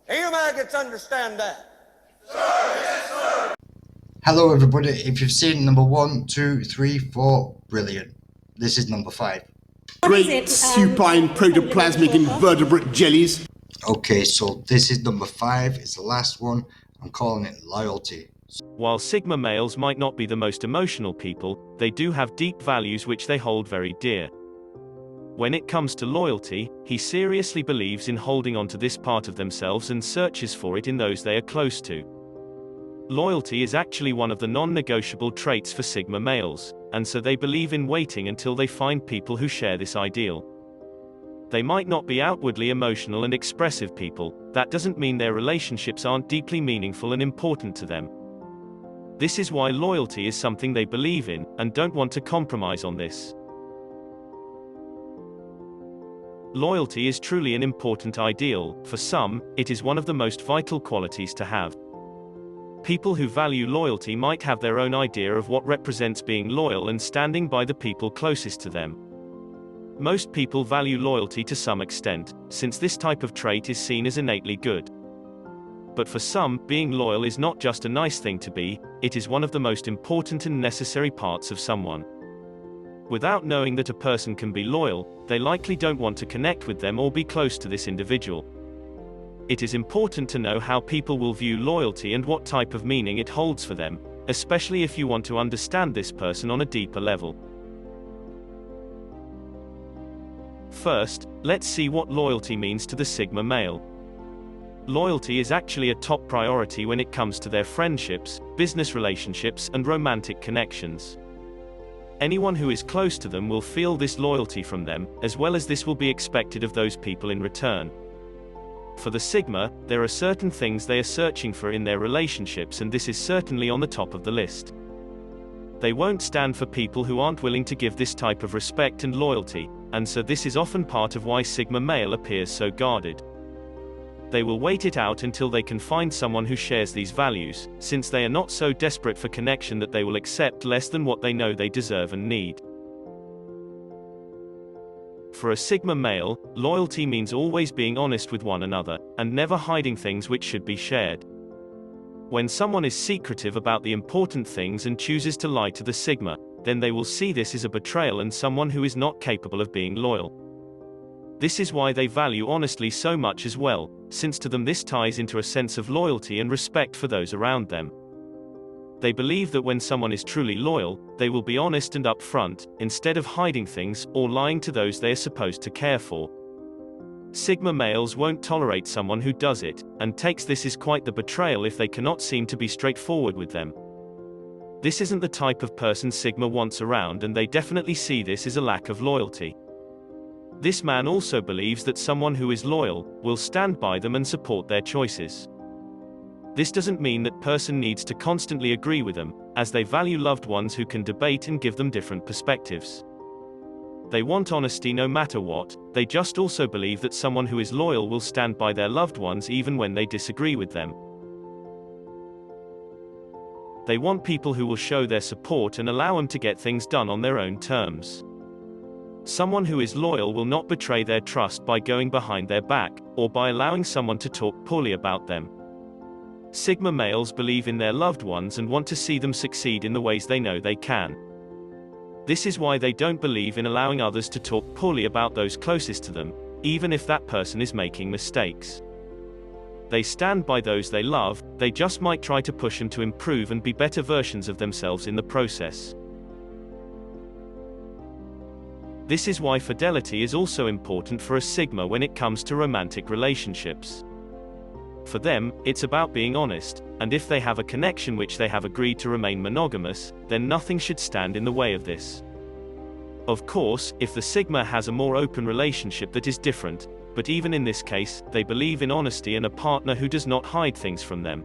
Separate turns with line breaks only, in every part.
Do you maggots understand that?
Hello everybody, if you've seen number 1, 2, 3, 4, brilliant. This is number 5.
Great supine protoplasmic invertebrate jellies.
Okay, so this is number 5, it's the last one. I'm calling it loyalty.
While Sigma males might not be the most emotional people, they do have deep values which they hold very dear. When it comes to loyalty, he seriously believes in holding on to this part of themselves and searches for it in those they are close to. Loyalty is actually one of the non-negotiable traits for Sigma males, and so they believe in waiting until they find people who share this ideal. They might not be outwardly emotional and expressive people, that doesn't mean their relationships aren't deeply meaningful and important to them. This is why loyalty is something they believe in, and don't want to compromise on this. Loyalty is truly an important ideal. For some, it is one of the most vital qualities to have. People who value loyalty might have their own idea of what represents being loyal and standing by the people closest to them. Most people value loyalty to some extent, since this type of trait is seen as innately good. But for some, being loyal is not just a nice thing to be, it is one of the most important and necessary parts of someone. Without knowing that a person can be loyal, they likely don't want to connect with them or be close to this individual. It is important to know how people will view loyalty and what type of meaning it holds for them, especially if you want to understand this person on a deeper level. First, let's see what loyalty means to the Sigma male. Loyalty is actually a top priority when it comes to their friendships, business relationships, and romantic connections. Anyone who is close to them will feel this loyalty from them, as well as this will be expected of those people in return. For the Sigma, there are certain things they are searching for in their relationships, and this is certainly on the top of the list. They won't stand for people who aren't willing to give this type of respect and loyalty, and so this is often part of why Sigma male appears so guarded. They will wait it out until they can find someone who shares these values, since they are not so desperate for connection that they will accept less than what they know they deserve and need. For a Sigma male, loyalty means always being honest with one another, and never hiding things which should be shared. When someone is secretive about the important things and chooses to lie to the Sigma, then they will see this as a betrayal and someone who is not capable of being loyal. This is why they value honesty so much as well, since to them this ties into a sense of loyalty and respect for those around them. They believe that when someone is truly loyal, they will be honest and upfront, instead of hiding things or lying to those they are supposed to care for. Sigma males won't tolerate someone who does it, and takes this as quite the betrayal if they cannot seem to be straightforward with them. This isn't the type of person Sigma wants around, and they definitely see this as a lack of loyalty. This man also believes that someone who is loyal will stand by them and support their choices. This doesn't mean that person needs to constantly agree with them, as they value loved ones who can debate and give them different perspectives. They want honesty no matter what, they just also believe that someone who is loyal will stand by their loved ones even when they disagree with them. They want people who will show their support and allow them to get things done on their own terms. Someone who is loyal will not betray their trust by going behind their back, or by allowing someone to talk poorly about them. Sigma males believe in their loved ones and want to see them succeed in the ways they know they can. This is why they don't believe in allowing others to talk poorly about those closest to them, even if that person is making mistakes. They stand by those they love, they just might try to push them to improve and be better versions of themselves in the process. This is why fidelity is also important for a Sigma when it comes to romantic relationships. For them, it's about being honest, and if they have a connection which they have agreed to remain monogamous, then nothing should stand in the way of this. Of course, if the Sigma has a more open relationship, that is different, but even in this case, they believe in honesty and a partner who does not hide things from them.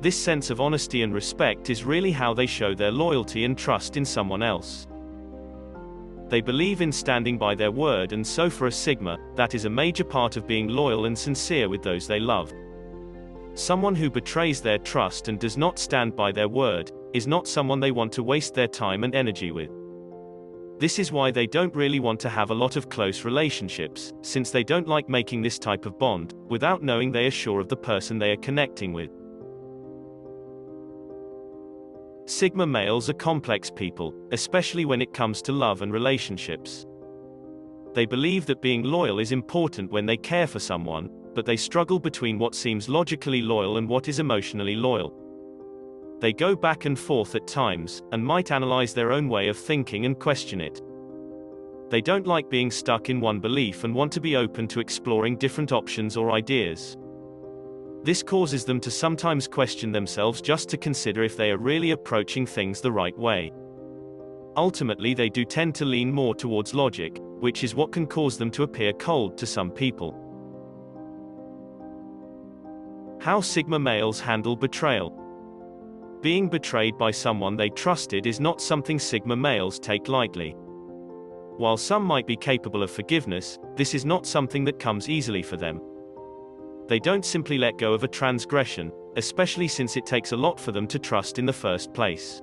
This sense of honesty and respect is really how they show their loyalty and trust in someone else. They believe in standing by their word, and so for a Sigma, that is a major part of being loyal and sincere with those they love. Someone who betrays their trust and does not stand by their word is not someone they want to waste their time and energy with. This is why they don't really want to have a lot of close relationships, since they don't like making this type of bond, without knowing they are sure of the person they are connecting with. Sigma males are complex people, especially when it comes to love and relationships. They believe that being loyal is important when they care for someone, but they struggle between what seems logically loyal and what is emotionally loyal. They go back and forth at times, and might analyze their own way of thinking and question it. They don't like being stuck in one belief and want to be open to exploring different options or ideas. This causes them to sometimes question themselves just to consider if they are really approaching things the right way. Ultimately, they do tend to lean more towards logic, which is what can cause them to appear cold to some people. How Sigma males handle betrayal. Being betrayed by someone they trusted is not something Sigma males take lightly. While some might be capable of forgiveness, this is not something that comes easily for them. They don't simply let go of a transgression, especially since it takes a lot for them to trust in the first place.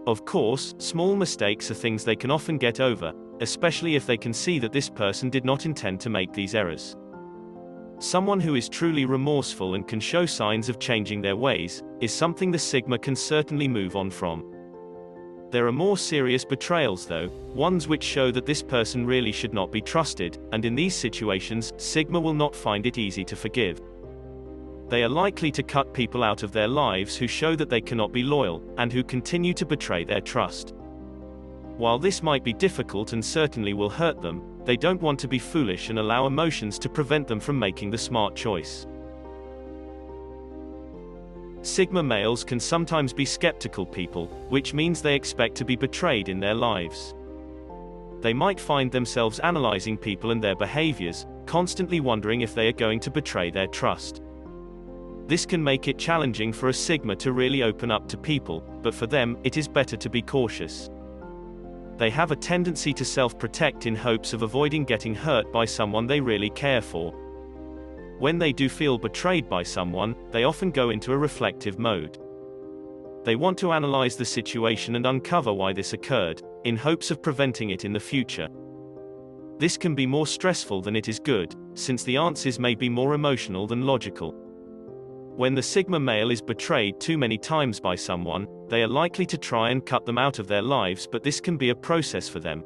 Of course, small mistakes are things they can often get over, especially if they can see that this person did not intend to make these errors. Someone who is truly remorseful and can show signs of changing their ways is something the Sigma can certainly move on from. There are more serious betrayals though, ones which show that this person really should not be trusted, and in these situations, Sigma will not find it easy to forgive. They are likely to cut people out of their lives who show that they cannot be loyal, and who continue to betray their trust. While this might be difficult and certainly will hurt them, they don't want to be foolish and allow emotions to prevent them from making the smart choice. Sigma males can sometimes be skeptical people, which means they expect to be betrayed in their lives. They might find themselves analyzing people and their behaviors, constantly wondering if they are going to betray their trust. This can make it challenging for a Sigma to really open up to people, but for them, it is better to be cautious. They have a tendency to self-protect in hopes of avoiding getting hurt by someone they really care for. When they do feel betrayed by someone, they often go into a reflective mode. They want to analyze the situation and uncover why this occurred, in hopes of preventing it in the future. This can be more stressful than it is good, since the answers may be more emotional than logical. When the Sigma male is betrayed too many times by someone, they are likely to try and cut them out of their lives, but this can be a process for them.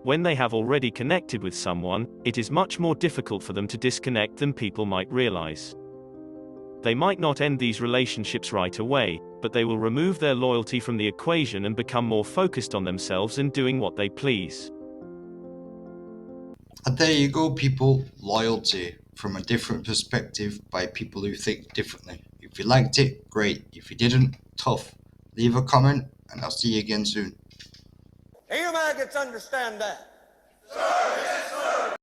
When they have already connected with someone, it is much more difficult for them to disconnect than people might realize. They might not end these relationships right away, but they will remove their loyalty from the equation and become more focused on themselves and doing what they please.
And there you go, people. Loyalty from a different perspective by people who think differently. If you liked it, great. If you didn't, tough. Leave a comment and I'll see you again soon.
Do you maggots understand that?
Sir, yes, sir.